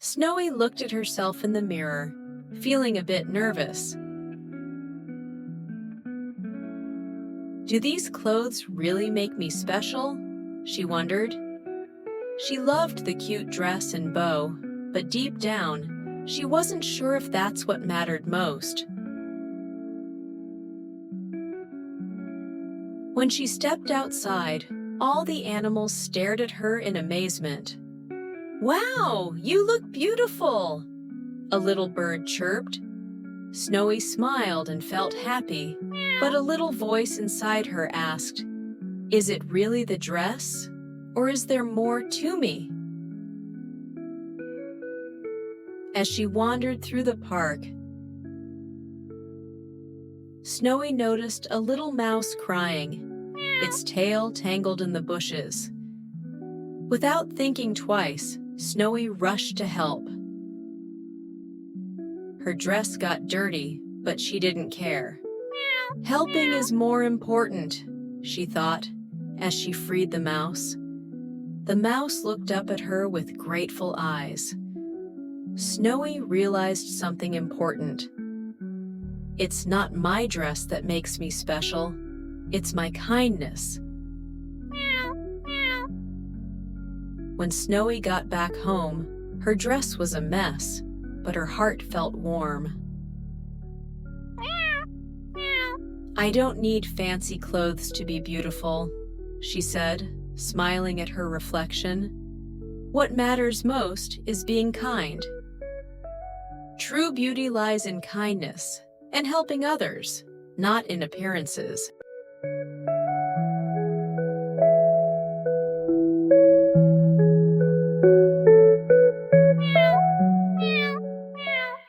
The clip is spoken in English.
Snowy looked at herself in the mirror, feeling a bit nervous. Do these clothes really make me special? She wondered. She loved the cute dress and bow, but deep down, she wasn't sure if that's what mattered most. When she stepped outside, all the animals stared at her in amazement. "Wow, you look beautiful!" a little bird chirped. Snowy smiled and felt happy, but a little voice inside her asked, "Is it really the dress? Or is there more to me?" As she wandered through the park, Snowy noticed a little mouse crying, its tail tangled in the bushes. Without thinking twice, Snowy rushed to help. Her dress got dirty, but she didn't care. Helping is more important, she thought, as she freed the mouse. The mouse looked up at her with grateful eyes. Snowy realized something important. It's not my dress that makes me special. It's my kindness. When Snowy got back home, her dress was a mess, but her heart felt warm. "I don't need fancy clothes to be beautiful," she said, smiling at her reflection. "What matters most is being kind. True beauty lies in kindness and helping others, not in appearances."